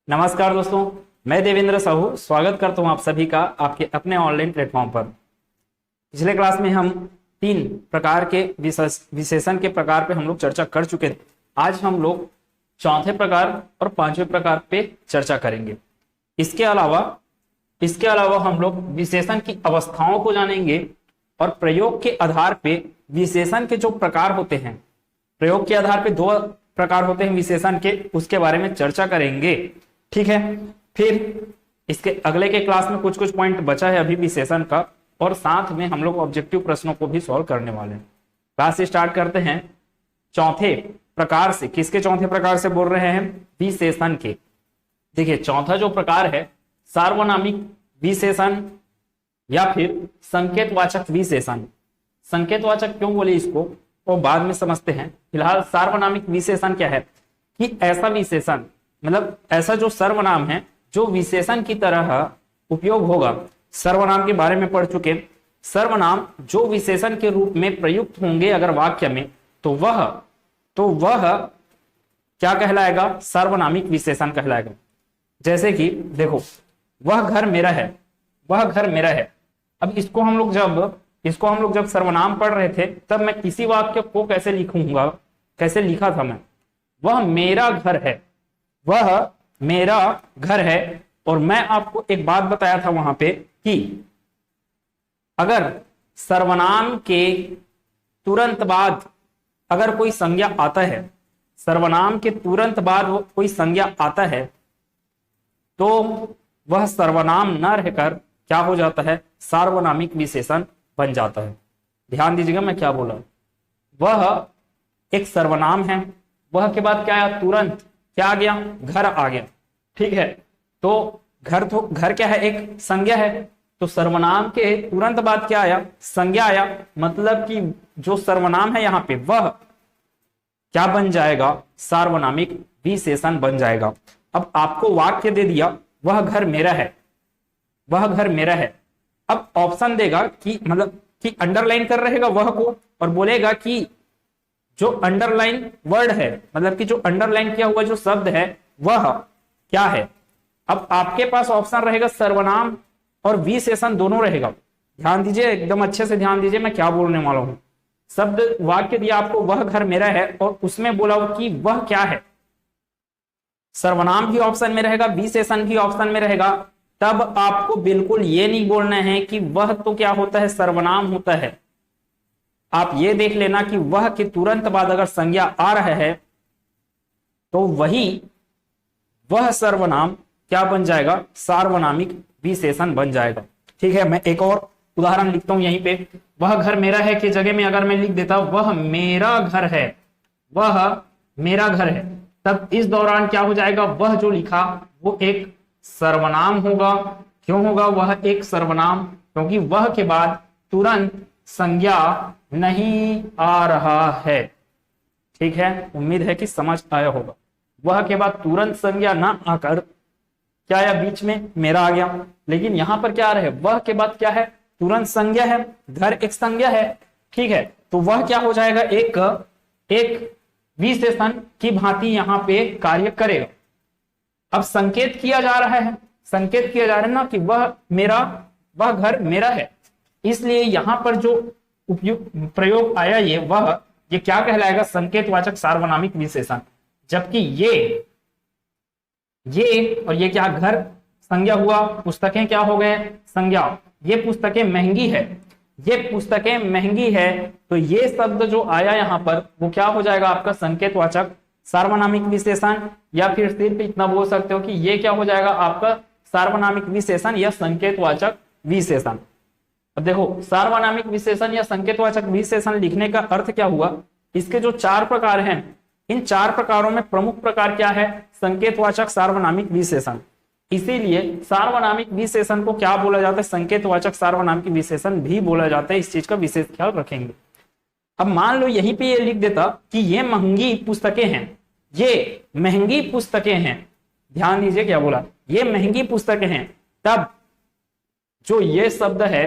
नमस्कार दोस्तों, मैं देवेंद्र साहू स्वागत करता हूं आप सभी का आपके अपने ऑनलाइन प्लेटफॉर्म पर। पिछले क्लास में हम 3 प्रकार के विशेषण के प्रकार पे हम लोग चर्चा कर चुके थे। आज हम लोग चौथे प्रकार और 5वें प्रकार पे चर्चा करेंगे। इसके अलावा हम लोग विशेषण की अवस्थाओं को जानेंगे और प्रयोग के आधार पे विशेषण के जो प्रकार होते हैं, प्रयोग के आधार पे 2 प्रकार होते हैं विशेषण के, उसके बारे में चर्चा करेंगे। ठीक है, फिर इसके अगले के क्लास में कुछ पॉइंट बचा है अभी विशेषण का, और साथ में हम लोग ऑब्जेक्टिव प्रश्नों को भी सॉल्व करने वाले हैं। क्लास स्टार्ट करते हैं चौथे प्रकार से। किसके चौथे प्रकार से बोल रहे हैं? विशेषण के। देखिए, चौथा जो प्रकार है सार्वनामिक विशेषण या फिर संकेतवाचक विशेषण। संकेतवाचक क्यों बोले इसको वो बाद में समझते हैं। फिलहाल सार्वनामिक विशेषण क्या है कि ऐसा विशेषण, मतलब ऐसा जो सर्वनाम है जो विशेषण की तरह उपयोग होगा। सर्वनाम के बारे में पढ़ चुके। सर्वनाम जो विशेषण के रूप में प्रयुक्त होंगे अगर वाक्य में, तो वह क्या कहलाएगा? सर्वनामिक विशेषण कहलाएगा। जैसे कि देखो, वह घर मेरा है, वह घर मेरा है। अब इसको हम लोग जब सर्वनाम पढ़ रहे थे तब मैं इसी वाक्य को कैसे लिखूंगा, कैसे लिखा था मैं? वह मेरा घर है, वह मेरा घर है। और मैं आपको एक बात बताया था वहां पे कि अगर सर्वनाम के तुरंत बाद अगर कोई संज्ञा आता है, सर्वनाम के तुरंत बाद वो कोई संज्ञा आता है, तो वह सर्वनाम न रहकर क्या हो जाता है? सार्वनामिक विशेषण बन जाता है। ध्यान दीजिएगा मैं क्या बोला। वह एक सर्वनाम है, वह के बाद क्या आया? तुरंत क्या आ गया? घर आ गया। ठीक है, तो घर क्या है? एक संज्ञा है। तो सर्वनाम के तुरंत बाद क्या आया? संज्ञा आया। मतलब कि जो सर्वनाम है यहाँ पे वह क्या बन जाएगा? सार्वनामिक विशेषण बन जाएगा। अब आपको वाक्य दे दिया, वह घर मेरा है, वह घर मेरा है। अब ऑप्शन देगा कि मतलब कि अंडरलाइन कर रहेगा वह को, और बोलेगा कि जो अंडरलाइन वर्ड है, मतलब कि जो अंडरलाइन किया हुआ जो शब्द है वह क्या है? अब आपके पास ऑप्शन रहेगा सर्वनाम और विशेषण दोनों रहेगा। ध्यान दीजिए, एकदम अच्छे से ध्यान दीजिए मैं क्या बोलने वाला हूं। शब्द वाक्य दिया आपको, वह घर मेरा है, और उसमें बोला कि वह क्या है। सर्वनाम भी ऑप्शन में रहेगा, विशेषण भी ऑप्शन में रहेगा। तब आपको बिल्कुल ये नहीं बोलना है कि वह तो क्या होता है? सर्वनाम होता है। आप ये देख लेना कि वह के तुरंत बाद अगर संज्ञा आ रहा है तो वह सर्वनाम क्या बन जाएगा? सार्वनामिक विशेषण बन जाएगा। ठीक है, मैं एक और उदाहरण लिखता हूं यहीं पे। वह घर मेरा है की जगह में अगर मैं लिख देता वह मेरा घर है, वह मेरा घर है, तब इस दौरान क्या हो जाएगा? वह जो लिखा वो एक सर्वनाम होगा। क्यों होगा वह एक सर्वनाम? क्योंकि वह के बाद तुरंत संज्ञा नहीं आ रहा है। ठीक है, उम्मीद है कि समझ आया होगा। वह के बाद तुरंत संज्ञा ना आकर क्या आया? बीच में मेरा आ गया। लेकिन यहां पर क्या आ रहा है? वह के बाद क्या है? तुरंत संज्ञा है, घर एक संज्ञा है। ठीक है, तो वह क्या हो जाएगा? एक विशेषण की भांति यहां पे कार्य करेगा। अब संकेत किया जा रहा है, संकेत किया जा रहा है ना कि वह घर मेरा है। इसलिए यहां पर जो प्रयोग आया ये क्या कहलाएगा? संकेतवाचक सार्वनामिक विशेषण। जबकि ये और ये क्या? घर संज्ञा हुआ, पुस्तकें क्या हो गए? संज्ञा। ये पुस्तकें महंगी है, ये पुस्तकें महंगी है, तो ये शब्द जो आया यहां पर वो क्या हो जाएगा? आपका संकेतवाचक सार्वनामिक विशेषण। या फिर सिर्फ इतना बोल सकते हो कि ये क्या हो जाएगा? आपका सार्वनामिक विशेषण या संकेतवाचक विशेषण। अब देखो, सार्वनामिक विशेषण या संकेतवाचक विशेषण लिखने का अर्थ क्या हुआ? इसके जो 4 प्रकार हैं, इन 4 प्रकारों में प्रमुख प्रकार क्या है? संकेतवाचक सार्वनामिक विशेषण। इसीलिए सार्वनामिक विशेषण को क्या बोला जाता है? संकेतवाचक सार्वनामिक विशेषण भी बोला जाता है। इस चीज का विशेष ख्याल रखेंगे। अब मान लो यहीं पे ये लिख देता कि ये महंगी पुस्तकें हैं, ये महंगी पुस्तकें हैं। ध्यान दीजिए क्या बोला? ये महंगी पुस्तकें हैं। तब जो ये शब्द है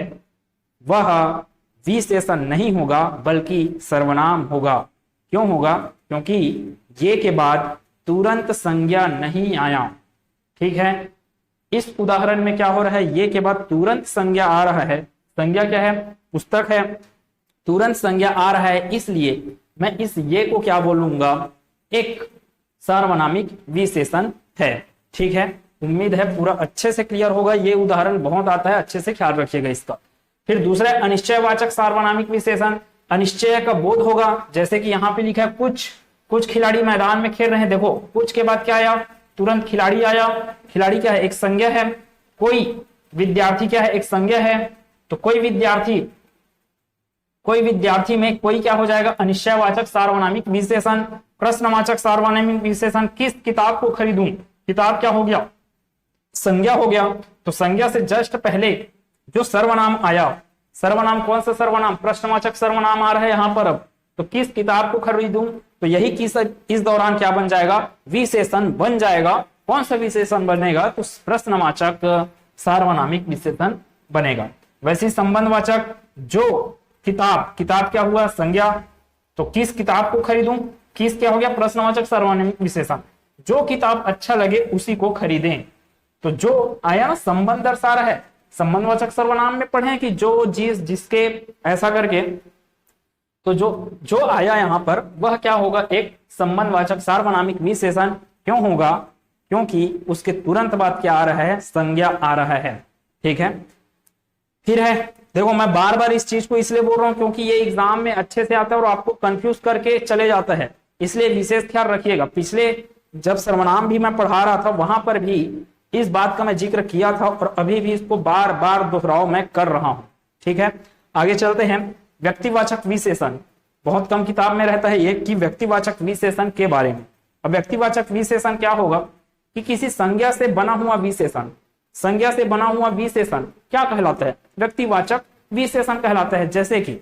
वह विशेषण नहीं होगा बल्कि सर्वनाम होगा। क्यों होगा? क्योंकि ये के बाद तुरंत संज्ञा नहीं आया। ठीक है। इस उदाहरण में क्या हो रहा है, ये के बाद तुरंत संज्ञा आ रहा है। संज्ञा क्या है, पुस्तक है, तुरंत संज्ञा आ रहा है, इसलिए मैं इस ये को क्या बोलूंगा, एक सार्वनामिक विशेषण है। ठीक है, उम्मीद है पूरा अच्छे से क्लियर होगा। ये उदाहरण बहुत आता है, अच्छे से ख्याल रखिएगा इसका। फिर दूसरा अनिश्चयवाचक सार्वनामिक विशेषण, अनिश्चय का बोध होगा, जैसे कि यहाँ पे लिखा है कुछ खिलाड़ी मैदान में खेल रहे हैं। देखो कुछ के बाद क्या आया, तुरंत खिलाड़ी आया। खिलाड़ी क्या है, एक संज्ञा है। कोई विद्यार्थी क्या है, एक संज्ञा है। तो कोई विद्यार्थी में कोई क्या हो जाएगा, अनिश्चयवाचक सार्वनामिक विशेषण। प्रश्नवाचक सार्वनामिक विशेषण, किस किताब को खरीदूं, किताब क्या हो गया, संज्ञा हो गया। तो संज्ञा से जस्ट पहले जो सर्वनाम आया, सर्वनाम कौन सा सर्वनाम, प्रश्नवाचक सर्वनाम आ रहा है यहाँ पर। अब तो किस किताब को खरीदूं, तो यही किस इस दौरान क्या बन जाएगा, विशेषण बन जाएगा। कौन सा विशेषण बनेगा, तो प्रश्नवाचक सार्वनामिक विशेषण बनेगा। वैसे संबंधवाचक, जो किताब क्या हुआ, संज्ञा, तो किस किताब को खरीदूं, किस क्या हो गया, प्रश्नवाचक सार्वनामिक विशेषण। जो किताब अच्छा लगे उसी को खरीदें। तो जो आया ना, संबंध दर्शा रहा है। संबंधवाचक सर्वनाम में पढ़े कि जो जिसके ऐसा करके, तो जो आया यहाँ पर वह क्या होगा, एक संबंधवाचक सार्वनामिक विशेषण। क्यों होगा, क्योंकि उसके तुरंत बाद क्या आ रहा है, संज्ञा आ रहा है। ठीक है, फिर है, देखो मैं बार बार इस चीज को इसलिए बोल रहा हूं क्योंकि ये एग्जाम में अच्छे से आता है और आपको कंफ्यूज करके चले जाता है, इसलिए विशेष ख्याल रखिएगा। पिछले जब सर्वनाम भी मैं पढ़ा रहा था वहां पर भी इस बात का मैं जिक्र किया था और अभी भी इसको बार बार दोहराव मैं कर रहा हूं। ठीक है, आगे चलते हैं। व्यक्तिवाचक विशेषण, बहुत कम किताब में रहता है ये कि व्यक्तिवाचक विशेषण के बारे में। अब व्यक्तिवाचक विशेषण क्या होगा कि किसी संज्ञा से बना हुआ विशेषण, संज्ञा से बना हुआ विशेषण क्या कहलाता है, व्यक्तिवाचक विशेषण कहलाता है। जैसे कि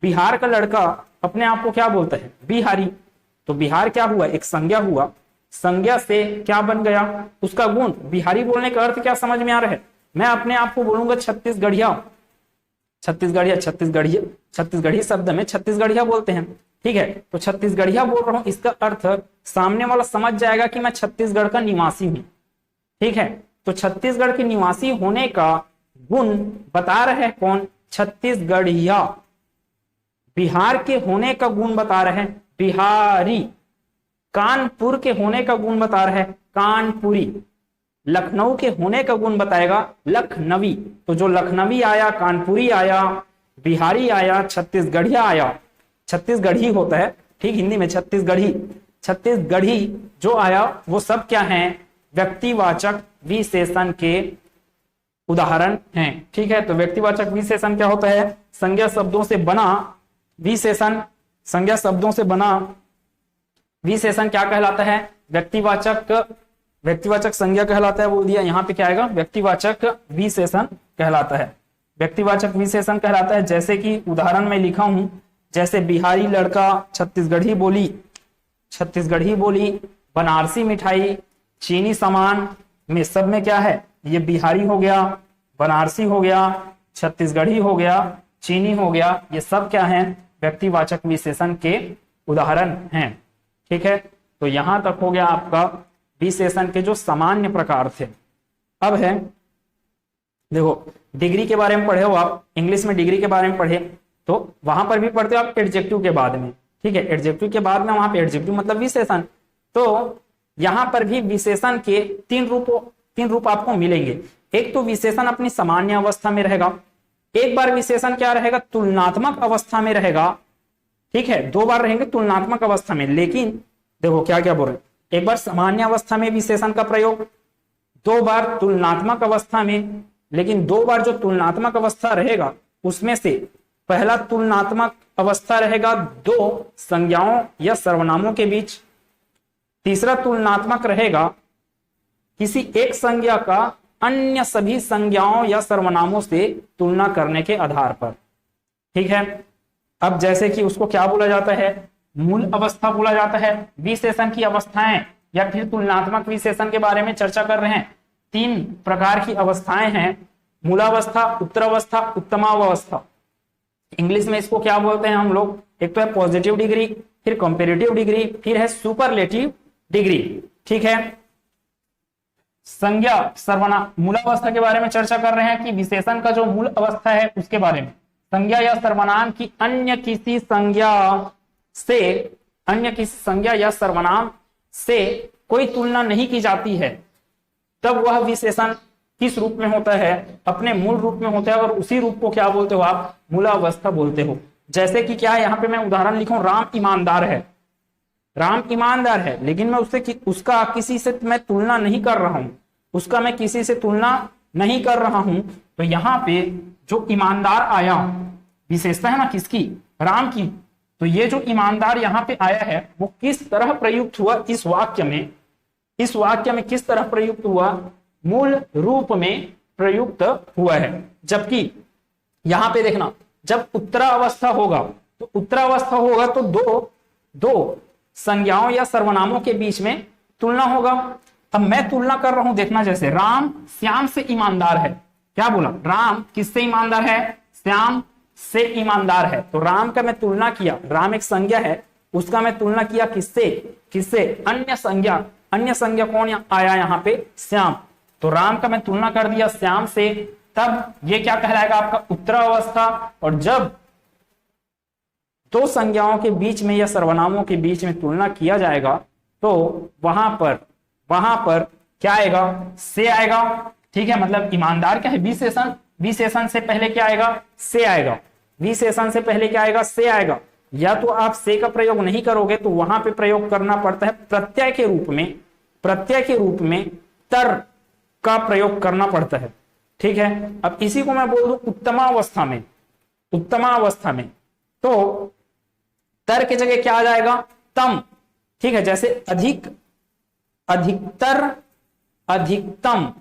बिहार का लड़का अपने आप को क्या बोलता है, बिहारी। तो बिहार क्या हुआ, एक संज्ञा हुआ, संज्ञा से क्या बन गया, उसका गुण। बिहारी बोलने का अर्थ क्या समझ में आ रहा है, मैं अपने आप को बोलूंगा छत्तीसगढ़िया, छत्तीसगढ़ी शब्द में छत्तीसगढ़िया बोलते हैं। ठीक है, तो छत्तीसगढ़िया बोल रहा हूं, इसका अर्थ सामने वाला समझ जाएगा कि मैं छत्तीसगढ़ का निवासी हूं। ठीक है, तो छत्तीसगढ़ के निवासी होने का गुण बता रहे हैं कौन, छत्तीसगढ़िया। बिहार के होने का गुण बता रहे हैं बिहारी। कानपुर के होने का गुण बता रहे हैं कानपुरी। लखनऊ के होने का गुण बताएगा लखनवी। तो जो लखनवी आया, कानपुरी आया, बिहारी आया, छत्तीसगढ़िया आया, छत्तीसगढ़ी होता है ठीक, हिंदी में छत्तीसगढ़ी जो आया वो सब क्या है, व्यक्तिवाचक विशेषण के उदाहरण हैं। ठीक है, तो व्यक्तिवाचक विशेषण क्या होता है, संज्ञा शब्दों से बना विशेषण। संज्ञा शब्दों से बना विशेषण क्या कहलाता है, व्यक्तिवाचक संज्ञा कहलाता है। वो दिया यहाँ पे क्या आएगा, व्यक्तिवाचक विशेषण कहलाता है। व्यक्तिवाचक विशेषण कहलाता है, जैसे कि उदाहरण में लिखा हूं, जैसे बिहारी लड़का, छत्तीसगढ़ी बोली, बनारसी मिठाई, चीनी सामान में सब में क्या है, ये बिहारी हो गया, बनारसी हो गया, छत्तीसगढ़ी हो गया, चीनी हो गया, ये सब क्या है, व्यक्तिवाचक विशेषण के उदाहरण हैं। ठीक है, तो यहां तक हो गया आपका विशेषण के जो सामान्य प्रकार थे। अब है, देखो डिग्री के बारे में पढ़े हो आप, इंग्लिश में डिग्री के बारे में पढ़े तो वहां पर भी पढ़ते हो आप एडजेक्टिव के बाद में। ठीक है, एडजेक्टिव के बाद में वहां पे एडजेक्टिव मतलब विशेषण। तो यहां पर भी विशेषण के तीन रूप आपको मिलेंगे। एक तो विशेषण अपनी सामान्य अवस्था में रहेगा, एक बार विशेषण क्या रहेगा, तुलनात्मक अवस्था में रहेगा। ठीक है, दो बार रहेंगे तुलनात्मक अवस्था में। लेकिन देखो क्या क्या बोल रहे, एक बार सामान्य अवस्था में विशेषण का प्रयोग, दो बार तुलनात्मक अवस्था में। लेकिन दो बार जो तुलनात्मक अवस्था रहेगा उसमें से पहला तुलनात्मक अवस्था रहेगा दो संज्ञाओं या सर्वनामों के बीच, तीसरा तुलनात्मक रहेगा किसी एक संज्ञा का अन्य सभी संज्ञाओं या सर्वनामों से तुलना करने के आधार पर। ठीक है, अब जैसे कि उसको क्या बोला जाता है, मूल अवस्था बोला जाता है। विशेषण की अवस्थाएं या फिर तुलनात्मक विशेषण के बारे में चर्चा कर रहे हैं। तीन प्रकार की अवस्थाएं हैं, मूलावस्था, उत्तरावस्था, उत्तमावस्था। इंग्लिश में इसको क्या बोलते हैं हम लोग, एक तो है पॉजिटिव डिग्री, फिर कंपेरेटिव डिग्री, फिर है सुपरलेटिव डिग्री। ठीक है, संज्ञा सर्वनाम मूलावस्था के बारे में चर्चा कर रहे हैं कि विशेषण का जो मूल अवस्था है उसके बारे में। संज्ञा या सर्वनाम की अन्य किसी संज्ञा या सर्वनाम से कोई तुलना नहीं की जाती है, तब वह विशेषण किस रूप में होता है? अपने मूल रूप में होता है, और उसी रूप को क्या बोलते हो आप? मूलावस्था बोलते हो। जैसे कि क्या है, यहाँ पे मैं उदाहरण लिखूं, राम ईमानदार है, राम ईमानदार है, लेकिन मैं उसका किसी से मैं तुलना नहीं कर रहा हूं, उसका मैं किसी से तुलना नहीं कर रहा हूं। तो यहाँ पे जो ईमानदार आया, विशेषता है ना किसकी? राम की। तो ये जो ईमानदार यहाँ पे आया है वो किस तरह प्रयुक्त हुआ इस वाक्य में? इस वाक्य में किस तरह प्रयुक्त हुआ? मूल रूप में प्रयुक्त हुआ है। जबकि यहां पे देखना, जब उत्तरावस्था होगा तो दो संज्ञाओं या सर्वनामों के बीच में तुलना होगा। अब मैं तुलना कर रहा हूं, देखना, जैसे राम श्याम से ईमानदार है। क्या बोला? राम किससे ईमानदार है? श्याम से ईमानदार है। तो राम का मैं तुलना किया, राम एक संज्ञा है, उसका मैं तुलना किया किससे? अन्य संज्ञा कौन आया यहाँ पे? श्याम। तो राम का मैं तुलना कर दिया श्याम से, तब ये क्या कहलाएगा? आपका उत्तरावस्था। और जब दो संज्ञाओं के बीच में या सर्वनामों के बीच में तुलना किया जाएगा तो वहां पर क्या आएगा? से आएगा। ठीक है, मतलब ईमानदार क्या है? विशेषण से पहले क्या आएगा? से आएगा। विशेषण से पहले क्या आएगा? से आएगा। या तो आप से का प्रयोग नहीं करोगे तो वहां पे प्रयोग करना पड़ता है प्रत्यय के रूप में तर का प्रयोग करना पड़ता है। ठीक है, अब इसी को मैं बोल दूं उत्तमावस्था में, तो तर की जगह क्या आ जाएगा? तम। ठीक है, जैसे अधिक, अधिकतर, अधिकतम।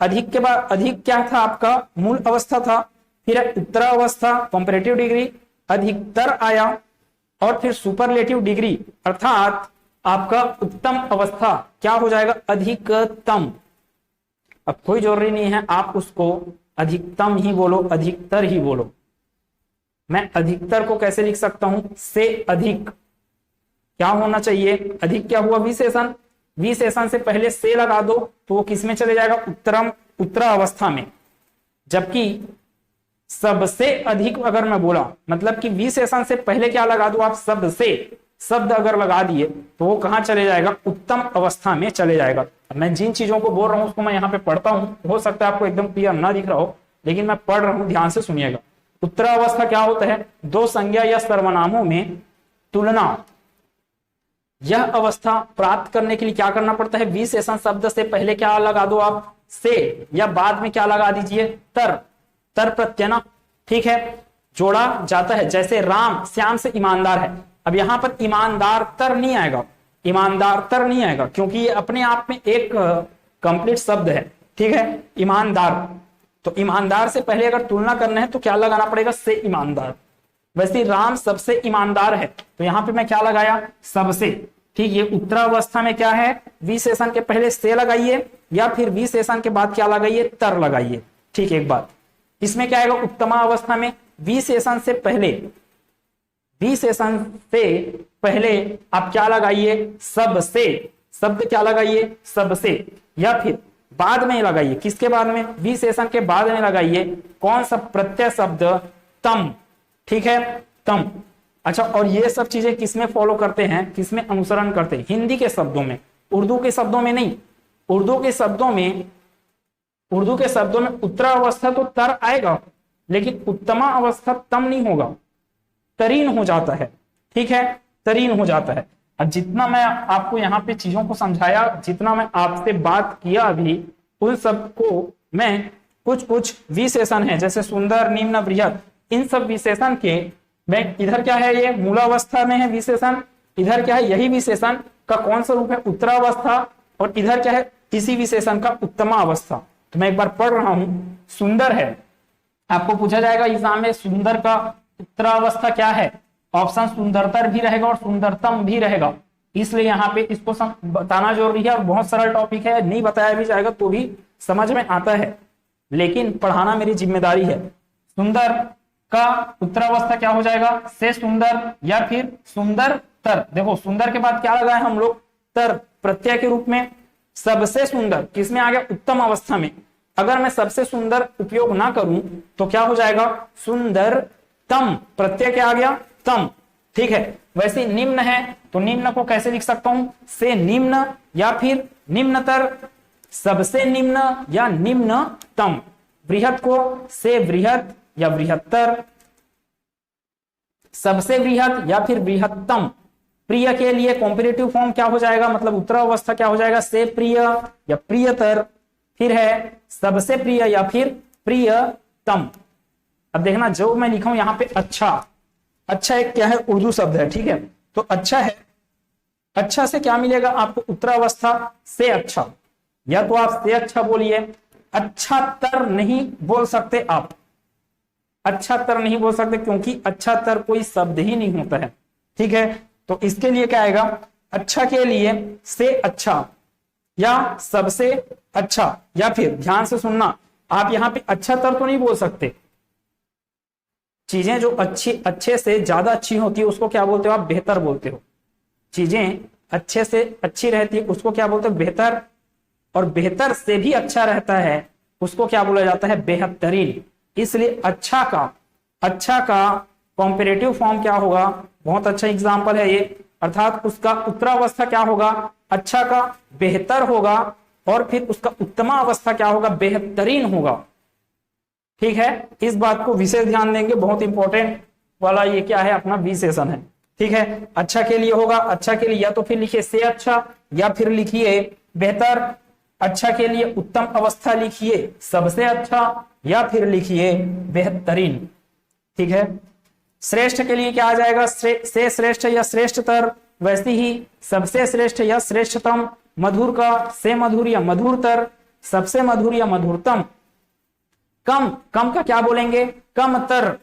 अधिक के बाद अधिक क्या था? आपका मूल अवस्था था, फिर उत्तरावस्था कंपैरेटिव डिग्री, अधिकतर आया, और फिर सुपरलेटिव डिग्री अर्थात आपका उत्तम अवस्था क्या हो जाएगा? अधिकतम। अब कोई जरूरी नहीं है आप उसको अधिकतम ही बोलो, अधिकतर ही बोलो। मैं अधिकतर को कैसे लिख सकता हूं? से अधिक क्या होना चाहिए? अधिक क्या हुआ? विशेषण से पहले से लगा दो तो वो किस में चले जाएगा? उत्तरावस्था में। जबकि सबसे अधिक अगर मैं बोला, मतलब कि विशेषण से पहले क्या लगा दो आप? शब्द अगर लगा दिए तो वो कहां चले जाएगा? उत्तम अवस्था में चले जाएगा। मैं जिन चीजों को बोल रहा हूं उसको मैं यहाँ पे पढ़ता हूं, हो सकता है आपको एकदम क्लियर ना दिख रहा हो, लेकिन मैं पढ़ रहा हूं, ध्यान से सुनिएगा। उत्तरावस्था क्या होता है? दो संज्ञा या सर्वनामों में तुलना। यह अवस्था प्राप्त करने के लिए क्या करना पड़ता है? विशेषण शब्द से पहले क्या लगा दो आप? से, या बाद में क्या लगा दीजिए? तर प्रत्यय ना। ठीक है, जोड़ा जाता है। जैसे राम श्याम से ईमानदार है, अब यहां पर ईमानदार तर नहीं आएगा, क्योंकि ये अपने आप में एक कंप्लीट शब्द है। ठीक है, ईमानदार, तो ईमानदार से पहले अगर तुलना करना है तो क्या लगाना पड़ेगा? से ईमानदार। वैसे राम सबसे ईमानदार है, तो यहां पे मैं क्या लगाया? सबसे। ठीक, ये उत्तरावस्था में क्या है? विशेषण के पहले से लगाइए, या फिर विशेषण के बाद क्या लगाइए? तर लगाइए। ठीक, एक बात इसमें क्या आएगा? उत्तमावस्था में विशेषण से पहले आप क्या लगाइए? सबसे। शब्द क्या लगाइए? सबसे। या फिर बाद में लगाइए, किसके बाद में? विशेषण के बाद में लगाइए कौन सा? प्रत्यय शब्द तम। ठीक है, तम। अच्छा, और ये सब चीजें किसमें फॉलो करते हैं, किसमें अनुसरण करते हैं? हिंदी के शब्दों में, उर्दू के शब्दों में नहीं। उर्दू के शब्दों में उत्तरावस्था तो तर आएगा, लेकिन उत्तमा अवस्था तम नहीं होगा, तरीन हो जाता है। ठीक है, तरीन हो जाता है। और जितना मैं आपको यहाँ पे चीजों को समझाया, जितना मैं आपसे बात किया अभी, उन सबको मैं कुछ विशेषण है जैसे सुंदर, निम्न, बृहत, इन सब विशेषण के मैं इधर क्या है? ये मूलावस्था में है विशेषण, इधर क्या है? यही विशेषण का कौन सा रूप है? उत्तरावस्था। और इधर क्या है? इसी विशेषण का उत्तमा अवस्था। तो मैं एक बार पढ़ रहा हूं। सुंदर है, आपको पूछा जाएगा एग्जाम में सुंदर का उत्तरावस्था क्या है? ऑप्शन सुंदरतर भी रहेगा और सुंदरतम भी रहेगा, इसलिए यहाँ पे इसको बताना जरूरी है। और बहुत सरल टॉपिक है, नहीं बताया भी जाएगा तो भी समझ में आता है, लेकिन पढ़ाना मेरी जिम्मेदारी है। सुंदर का उत्तरावस्था क्या हो जाएगा? से सुंदर या फिर सुंदर तर। देखो सुंदर के बाद क्या लगाए हम लोग? तर प्रत्यय के रूप में। सबसे सुंदर किसमें आ गया, उत्तम अवस्था में। अगर मैं सबसे सुंदर उपयोग ना करूं तो क्या हो जाएगा, सुंदरतम, प्रत्यय क्या आ गया, तम। ठीक है, वैसे निम्न है तो निम्न को कैसे लिख सकता हूं, से निम्न या फिर निम्नतर, सबसे निम्न या निम्नतम। बृहत को से बृहत या बृहत्तर, सबसे बृहत या फिर बृहत्तम। प्रिय के लिए कॉम्पिटिटिव फॉर्म क्या हो जाएगा, मतलब उत्तरावस्था क्या हो जाएगा, से प्रिय या प्रियतर। फिर है सबसे प्रिय या फिर प्रियतम। अब देखना जो मैं लिखा हूं यहां पे अच्छा, अच्छा एक क्या है, उर्दू शब्द है। ठीक है, तो अच्छा है, अच्छा से क्या मिलेगा आपको, उत्तरावस्था से अच्छा, या तो आप से अच्छा बोलिए, अच्छा तर नहीं बोल सकते आप, अच्छा तर नहीं बोल सकते क्योंकि अच्छा तर कोई शब्द ही नहीं होता है। ठीक है, तो इसके लिए क्या आएगा, अच्छा के लिए से अच्छा या सबसे अच्छा, या फिर ध्यान से सुनना, आप यहां पे अच्छा तर तो नहीं बोल सकते। चीजें जो अच्छी, अच्छे से ज्यादा अच्छी होती है उसको क्या बोलते हो आप, बेहतर बोलते हो। चीजें अच्छे से अच्छी रहती है उसको क्या बोलते हो, बेहतर। और बेहतर से भी अच्छा रहता है उसको क्या बोला जाता है, बेहतरीन। इसलिए अच्छा का कॉम्पेरेटिव फॉर्म क्या होगा, बहुत अच्छा एग्जांपल है ये, अर्थात उसका उत्तरावस्था क्या होगा, अच्छा का बेहतर होगा, और फिर उसका उत्तमा अवस्था क्या होगा, बेहतरीन होगा। ठीक है, इस बात को विशेष ध्यान देंगे, बहुत इंपॉर्टेंट वाला ये क्या है, अपना विशेषण है। ठीक है, अच्छा के लिए होगा, अच्छा के लिए या तो फिर लिखिए से अच्छा या फिर लिखिए बेहतर। अच्छा के लिए उत्तम अवस्था लिखिए सबसे अच्छा या फिर लिखिए बेहतरीन। ठीक है, श्रेष्ठ के लिए क्या आ जाएगा, से श्रेष्ठ या श्रेष्ठतर, वैसे ही सबसे श्रेष्ठ या श्रेष्ठतम। मधुर का से मधुर या मधुरतर, सबसे मधुर या मधुरतम। कम, कम का क्या बोलेंगे, कमतर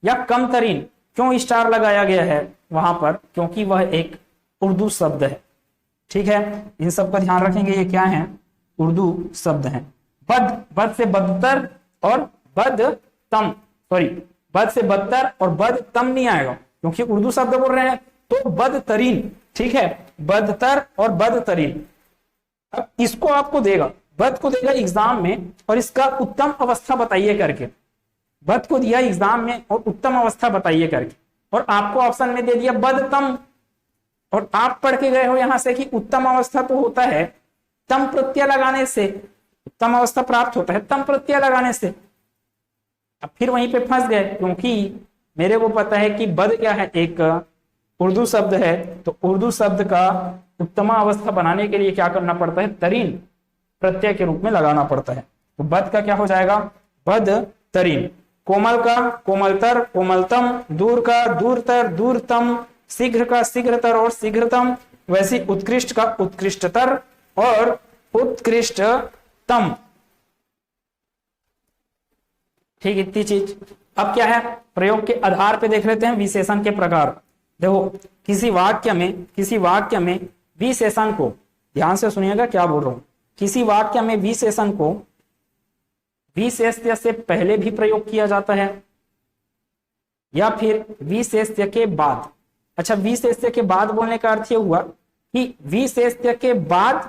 या कमतरीन। क्यों स्टार लगाया गया है वहां पर, क्योंकि वह एक उर्दू शब्द है। ठीक है, इन सब का ध्यान रखेंगे, ये क्या है, उर्दू शब्द है। बद, बद से बदतर और बदतम, सॉरी बद से बदतर और बदतम नहीं आएगा क्योंकि उर्दू शब्द बोल रहे हैं, तो बदतरीन। ठीक है, बदतर और बदतरीन। अब इसको आपको देगा, बद को देगा एग्जाम में और इसका उत्तम अवस्था बताइए करके, बद को दिया एग्जाम में और उत्तम अवस्था बताइए करके, और आपको ऑप्शन में दे दिया बदतम। और आप पढ़ के गए हो यहां से कि उत्तम अवस्था तो होता है तम प्रत्यय लगाने से, उत्तम अवस्था प्राप्त होता है तम प्रत्यय लगाने से। अब फिर वहीं पे फंस गए, क्योंकि मेरे को पता है कि बद क्या है, एक उर्दू शब्द है, तो उर्दू शब्द का उत्तम अवस्था बनाने के लिए क्या करना पड़ता है, तरीन प्रत्यय के रूप में लगाना पड़ता है। तो बद का क्या हो जाएगा, बद तरीन। कोमल का कोमलतर कोमलतम, दूर का दूरतर दूरतम, शीघ्र का शीघ्रतर और शीघ्रतम, वैसे उत्कृष्ट का उत्कृष्टतर और उत्कृष्टतम। ठीक, इतनी चीज। अब क्या है, प्रयोग के आधार पे देख लेते हैं विशेषण के प्रकार। देखो, किसी वाक्य में विशेषण को, ध्यान से सुनिएगा क्या बोल रहा हूं, किसी वाक्य में विशेषण को विशेष्य से पहले भी प्रयोग किया जाता है या फिर विशेष्य के बाद। अच्छा, विशेष्य के बाद बोलने का अर्थ यह हुआ कि विशेष्य के बाद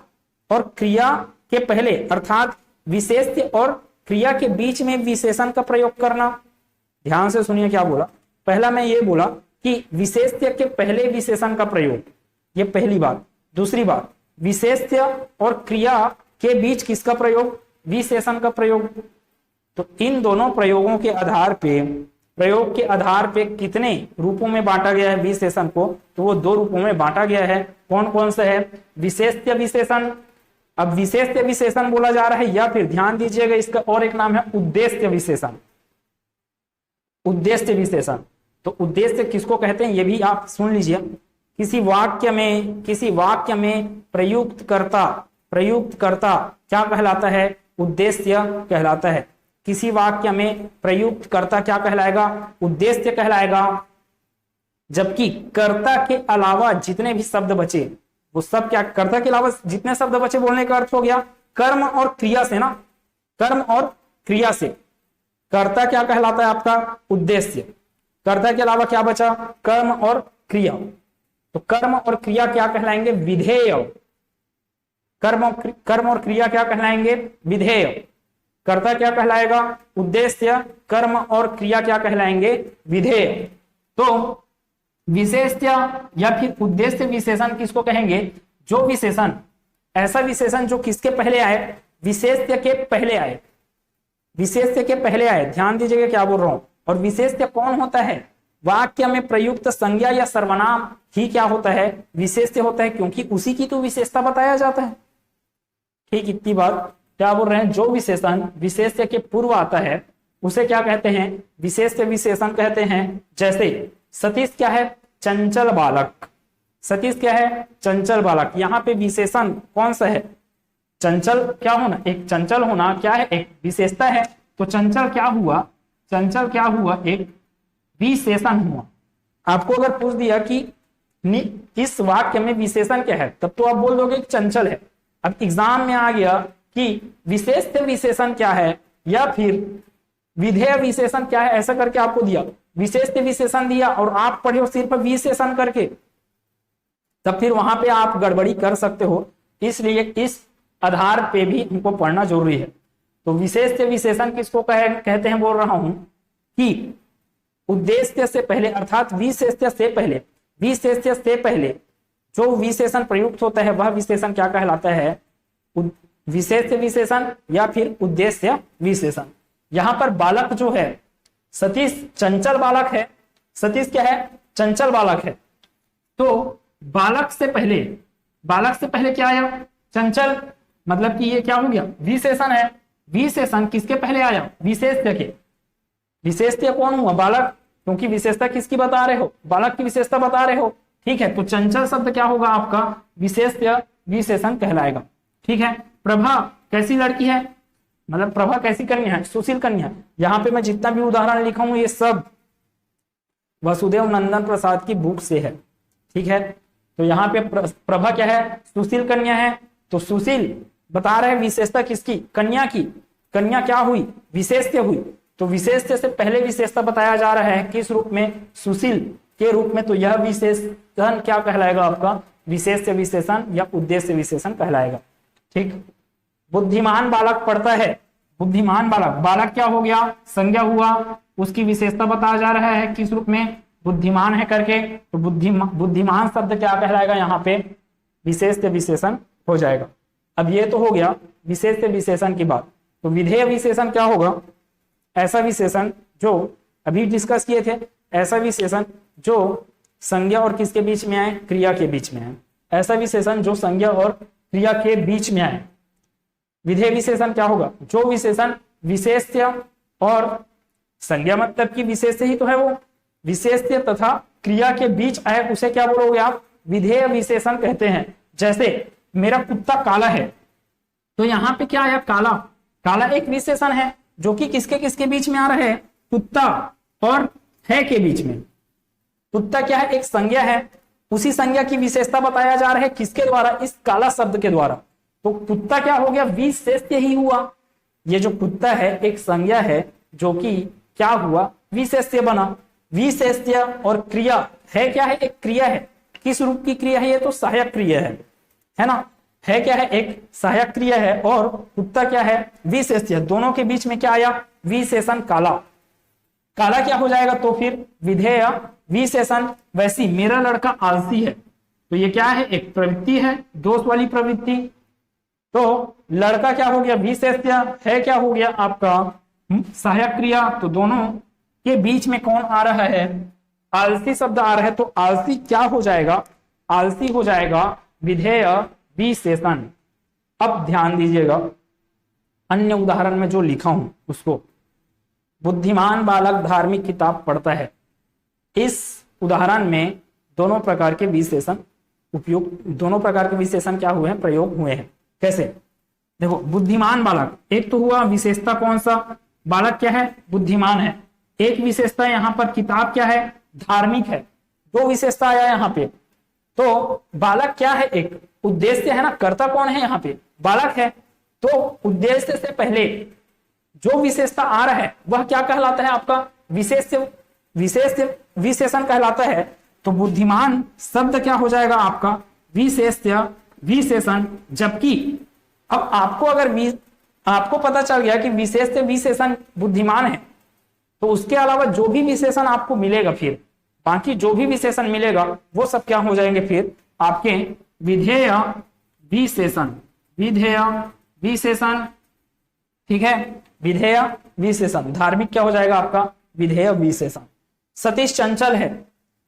और क्रिया के पहले, अर्थात विशेष्य और क्रिया के बीच में विशेषण का प्रयोग करना। ध्यान से सुनिए क्या बोला, पहला मैं ये बोला कि विशेष्य के पहले विशेषण का प्रयोग, ये पहली बात। दूसरी बात, विशेष्य और क्रिया के बीच किसका प्रयोग, विशेषण का प्रयोग। तो इन दोनों प्रयोगों के आधार पे, प्रयोग के आधार पे कितने रूपों में बांटा गया है विशेषण को, तो वो दो रूपों में बांटा गया है। कौन कौन से है, विशेष्य विशेषण। अब विशेष्य विशेषण बोला जा रहा है, या फिर ध्यान दीजिएगा इसका और एक नाम है उद्देश्य विशेषण। उद्देश्य विशेषण, तो उद्देश्य किसको कहते हैं ये भी आप सुन लीजिए। किसी वाक्य में प्रयुक्त करता क्या कहलाता है, उद्देश्य कहलाता है। किसी वाक्य में प्रयुक्त कर्ता क्या कहलाएगा, उद्देश्य कहलाएगा। जबकि कर्ता के अलावा जितने भी शब्द बचे वो सब क्या, कर्ता के अलावा जितने शब्द बचे बोलने का अर्थ हो गया कर्म और क्रिया से ना, कर्म और क्रिया से। कर्ता क्या कहलाता है आपका, उद्देश्य। कर्ता के अलावा क्या बचा, कर्म और क्रिया। तो कर्म और क्रिया क्या कहलाएंगे, विधेय। कर्म और क्रिया क्या कहलाएंगे? विधेय। कर्ता क्या कहलाएगा? उद्देश्य। कर्म और क्रिया क्या कहलाएंगे? विधेय। तो विशेष्य या फिर उद्देश्य विशेषण किसको कहेंगे? जो विशेषण, ऐसा विशेषण जो किसके पहले आए? विशेष्य के पहले आए। विशेष्य के पहले आए, ध्यान दीजिएगा क्या बोल रहा हूं। और विशेष्य कौन होता है? वाक्य में प्रयुक्त संज्ञा या सर्वनाम ही क्या होता है? विशेष्य होता है, क्योंकि उसी की तो विशेषता बताया जाता है। ठीक, इतनी बात क्या बोल रहे हैं? जो विशेषण विशेष्य के पूर्व आता है उसे क्या कहते हैं? विशेष्य विशेषण कहते हैं। जैसे सतीश क्या है? चंचल बालक। सतीश क्या है? चंचल बालक। यहाँ पे विशेषण कौन सा है? चंचल क्या होना? एक चंचल होना क्या है? एक विशेषता है। तो चंचल क्या हुआ? चंचल क्या हुआ? एक विशेषण हुआ। आपको अगर पूछ दिया कि इस वाक्य में विशेषण क्या है, तब तो आप बोल दोगे चंचल है। अब एग्जाम में आ गया कि विशेष्य विशेषण क्या है या फिर विधेय विशेषण क्या है, ऐसा करके आपको दिया, विशेष्य विशेषण दिया और आप पढ़े हो सिर्फ विशेषण करके, तब फिर वहां पे आप गड़बड़ी कर सकते हो। इसलिए इस आधार पे भी हमको पढ़ना जरूरी है। तो विशेष्य विशेषण किसको कहते हैं बोल रहा हूं कि उद्देश्य से पहले अर्थात विशेष्य से पहले, विशेष्य से पहले जो विशेषण प्रयुक्त होता है वह विशेषण क्या कहलाता है? विशेष्य विशेषण या फिर उद्देश्य विशेषण। यहां पर बालक जो है, सतीश चंचल बालक है। सतीश क्या है? चंचल बालक है। तो बालक से पहले क्या आया? चंचल। मतलब कि ये क्या हो गया? विशेषण है। विशेषण किसके पहले आया? विशेष्य के। विशेष्य कौन हुआ? बालक, क्योंकि विशेषता किसकी बता रहे हो? बालक की विशेषता बता रहे हो। ठीक है, तो चंचल शब्द क्या होगा आपका? विशेष्य विशेषण कहलाएगा। ठीक है। प्रभा कैसी लड़की है? मतलब प्रभा कैसी कन्या है? सुशील कन्या। यहाँ पे मैं जितना भी उदाहरण लिखा हूं ये सब वसुदेव नंदन प्रसाद की बुक से है। ठीक है, तो यहाँ पे प्रभा क्या है? सुशील कन्या है। तो सुशील बता रहे विशेषता किसकी? कन्या की। कन्या क्या हुई? विशेष्य हुई। तो विशेष्य से पहले विशेषता बताया जा रहा है किस रूप में? सुशील के रूप में। तो यह विशेषण क्या कहलाएगा आपका? विशेष्य विशेषण या उद्देश्य विशेषण कहलाएगा। ठीक। बुद्धिमान बालक पढ़ता है। बुद्धिमान बालक, बालक क्या हो गया? संज्ञा हुआ। उसकी विशेषता बताया जा रहा है किस रूप में? बुद्धिमान है करके। तो बुद्धिमान शब्द क्या कहलाएगा? यहाँ पे विशेष्य विशेषण हो जाएगा। अब ये तो हो गया विशेष्य विशेषण की बात। तो विधेय विशेषण क्या होगा? ऐसा विशेषण जो अभी डिस्कस किए थे, ऐसा विशेषण जो संज्ञा और किसके बीच में आए? क्रिया के बीच में आए। ऐसा विशेषण जो संज्ञा और क्रिया के बीच में आए। विधेय विशेषण क्या होगा? जो विशेषण विशेष्य और संज्ञा मतलब कि विशेष्य ही तो है, वो विशेष्य तथा क्रिया के बीच आए उसे क्या बोलोगे आप? विधेय विशेषण कहते हैं। जैसे मेरा कुत्ता काला है, तो यहाँ पे क्या आया? काला। काला एक विशेषण है जो कि किसके किसके बीच में आ रहा है? कुत्ता और है के बीच में। कुत्ता क्या है? एक संज्ञा है। उसी संज्ञा की विशेषता बताया जा रहा है किसके द्वारा? इस काला शब्द के द्वारा। तो कुत्ता क्या हो गया? विशेष्य ही हुआ। ये जो कुत्ता है एक संज्ञा है जो कि क्या हुआ? विशेष्य बना। विशेष्य और क्रिया है क्या है? एक क्रिया है। किस रूप की क्रिया है? ये तो सहायक क्रिया है ना? है क्या है? एक सहायक क्रिया है। और कुत्ता क्या है? विशेष्य। दोनों के बीच में क्या आया? विशेषण काला। काला क्या हो जाएगा? तो फिर विधेय विशेषण। वैसी मेरा लड़का आलसी है, तो ये क्या है? एक प्रवृत्ति है, दोष वाली प्रवृत्ति। तो लड़का क्या हो गया? विशेष्य। है क्या हो गया आपका? सहायक क्रिया। तो दोनों के बीच में कौन आ रहा है? आलसी शब्द आ रहा है। तो आलसी क्या हो जाएगा? आलसी हो जाएगा विधेय विशेषण। अब ध्यान दीजिएगा, अन्य उदाहरण में जो लिखा हूं उसको, बुद्धिमान बालक धार्मिक किताब पढ़ता है। इस उदाहरण में दोनों प्रकार के विशेषण उपयोग, दोनों प्रकार के विशेषण क्या हुए हैं? प्रयोग हुए हैं। कैसे? देखो, बुद्धिमान बालक एक तो हुआ विशेषता कौन सा? बालक क्या है? बुद्धिमान है। एक विशेषता यहाँ पर किताब क्या है? धार्मिक है। दो विशेषता आया यहाँ पे। तो बालक क्या है? एक उद्देश्य है ना। कर्ता कौन है यहाँ पे? बालक है। तो उद्देश्य से पहले जो विशेषता आ रहा है वह क्या कहलाता है आपका? विशेष्य विशेषण कहलाता है। तो बुद्धिमान शब्द क्या हो जाएगा आपका? विशेष्य विशेषण, जबकि अब आपको अगर आपको पता चल गया कि विशेष से विशेषण बुद्धिमान है, तो उसके अलावा जो भी विशेषण आपको मिलेगा, फिर बाकी जो भी विशेषण मिलेगा वो सब क्या हो जाएंगे, फिर आपके विधेय विशेषण, विधेय विशेषण, ठीक है, विधेय विशेषण। धार्मिक क्या हो जाएगा आपका, विधेय विशेषण। सतीश चंचल है,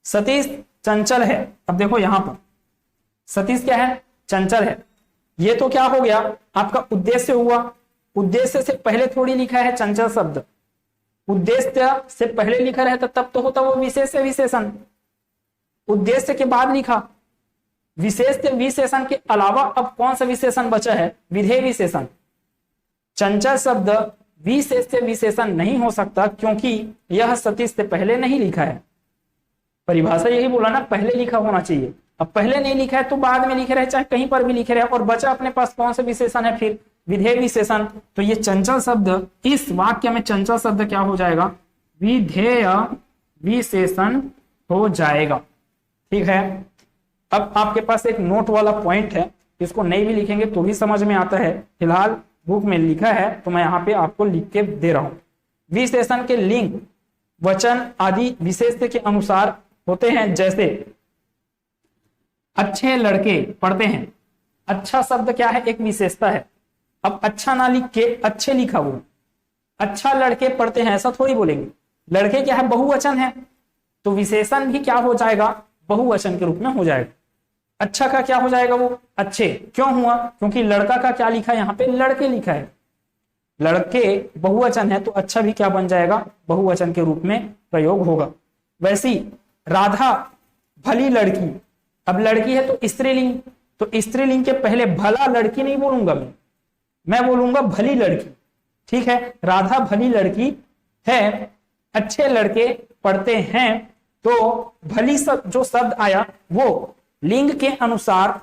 सतीश चंचल है। अब देखो यहां पर सतीश क्या है, चंचल है। ये तो क्या हो गया आपका उद्देश्य हुआ, उद्देश्य से पहले थोड़ी लिखा है चंचल शब्द, उद्देश्य से पहले लिखा रहता तब तो होता वो विशेष से विशेषण, उद्देश्य के बाद लिखा। विशेष से विशेषण के अलावा अब कौन सा विशेषण बचा है, विधेय विशेषण। चंचल शब्द विशेष से विशेषण नहीं हो सकता, क्योंकि यह सतीश से पहले नहीं लिखा है। परिभाषा यही बोला ना, पहले लिखा होना चाहिए। अब पहले नहीं लिखा है तो बाद में लिखे रहे, चाहे कहीं पर भी लिखे रहे, और बचा अपने पास कौन सा विशेषण है, फिर विधेय विशेषण। तो ये चंचल शब्द, इस वाक्य में चंचल शब्द क्या हो जाएगा, विधेय विशेषण हो जाएगा। ठीक है, अब आपके पास एक नोट वाला पॉइंट है, इसको नहीं भी लिखेंगे तो भी समझ में आता है। फिलहाल बुक में लिखा है तो मैं यहाँ पे आपको लिख के दे रहा हूं। विशेषण के लिंग, वचन आदि विशेष के अनुसार होते हैं, जैसे अच्छे लड़के पढ़ते हैं। अच्छा शब्द क्या है, एक विशेषता है। अब अच्छा ना लिख के अच्छे लिखा, वो अच्छा लड़के पढ़ते हैं ऐसा थोड़ी बोलेंगे। लड़के क्या है, बहुवचन है, तो विशेषण भी क्या हो जाएगा, बहुवचन के रूप में हो जाएगा। अच्छा का क्या हो जाएगा, वो अच्छे। क्यों हुआ, क्योंकि लड़का का क्या लिखा है यहाँ पे, लड़के लिखा है। लड़के बहुवचन है तो अच्छा भी क्या बन जाएगा, बहुवचन के रूप में प्रयोग होगा। वैसी राधा भली लड़की, अब लड़की है तो स्त्रीलिंग, तो स्त्रीलिंग के पहले भला लड़की नहीं बोलूंगा मैं बोलूंगा भली लड़की। ठीक है, राधा भली लड़की है, अच्छे लड़के पढ़ते हैं। तो भली जो शब्द आया वो लिंग के अनुसार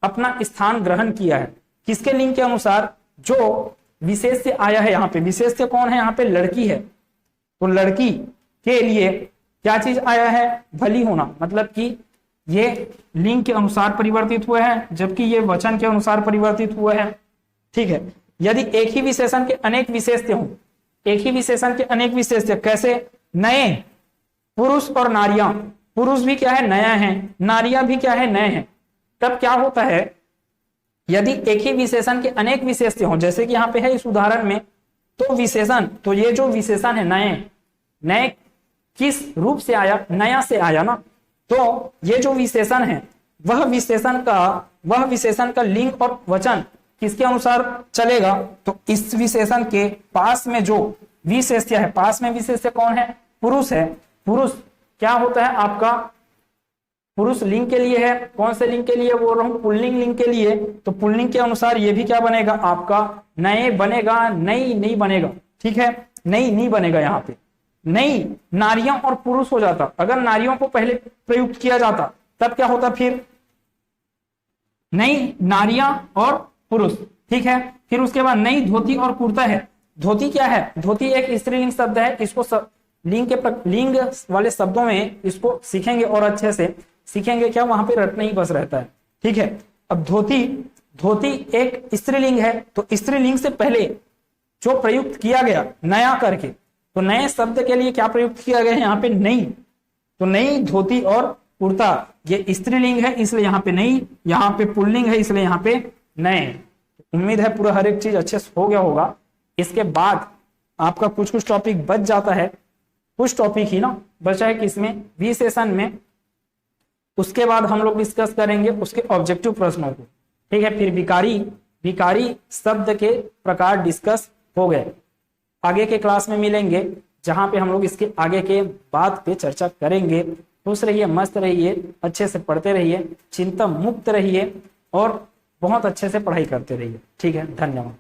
अपना स्थान ग्रहण किया है। किसके लिंग के अनुसार, जो विशेष से आया है। यहाँ पे विशेष से कौन है, यहाँ पे लड़की है, तो लड़की के लिए क्या चीज आया है, भली होना, मतलब कि ये लिंग के अनुसार परिवर्तित हुआ है, जबकि ये वचन के अनुसार परिवर्तित हुआ है। ठीक है, यदि एक ही विशेषण के अनेक विशेषते हों, एक ही विशेषण के अनेक विशेषते, कैसे, नए, पुरुष और नारियां, पुरुष भी क्या है, नया है, नारियां भी क्या है, नए हैं, तब क्या होता है, यदि एक ही विशेषण के अनेक विशेषते हों, जैसे कि यहाँ पे है इस उदाहरण में, तो विशेषण, तो ये जो विशेषण है नए, नए किस रूप से आया, नया से आया ना, तो ये जो विशेषण है वह विशेषण का लिंग और वचन किसके अनुसार चलेगा, तो इस विशेषण के पास में जो विशेष्य है, पास में विशेष्य कौन है, पुरुष है। पुरुष क्या होता है आपका, पुरुष लिंग के लिए है, कौन से लिंग के लिए बोल रहा हूं, पुल्लिंग लिंग के लिए, तो पुल्लिंग के अनुसार ये भी क्या बनेगा आपका, नए बनेगा, नई नहीं बनेगा। ठीक है, नई नहीं बनेगा, यहाँ पे नई नारियां और पुरुष हो जाता। अगर नारियों को पहले प्रयुक्त किया जाता तब क्या होता, फिर नई नारियां और पुरुष। ठीक है, फिर उसके बाद नई धोती और कुर्ता है। धोती क्या है, धोती एक स्त्रीलिंग शब्द है, इसको लिंग वाले शब्दों में इसको सीखेंगे और अच्छे से सीखेंगे, क्या वहां पे रटना ही बस रहता है। ठीक है, अब धोती एक स्त्रीलिंग है, तो स्त्रीलिंग से पहले जो प्रयुक्त किया गया नया करके, तो नए शब्द के लिए क्या प्रयुक्त किया गया है यहाँ पे, नई, तो नई धोती और कुर्ता, ये स्त्रीलिंग है इसलिए यहाँ पे नई, यहाँ पे पुल्लिंग है इसलिए यहाँ पे नए। उम्मीद है पूरा हर एक चीज अच्छे से हो गया होगा। इसके बाद आपका कुछ टॉपिक बच जाता है, कुछ टॉपिक ही ना बचा है, किसमें, विशेषण में। उसके बाद हम लोग डिस्कस करेंगे उसके ऑब्जेक्टिव प्रश्नों को। ठीक है, फिर विकारी शब्द के प्रकार डिस्कस हो गए। आगे के क्लास में मिलेंगे जहां पे हम लोग इसके आगे के बात पे चर्चा करेंगे। खुश रहिए, मस्त रहिए, अच्छे से पढ़ते रहिए, चिंता मुक्त रहिए और बहुत अच्छे से पढ़ाई करते रहिए। ठीक है, धन्यवाद।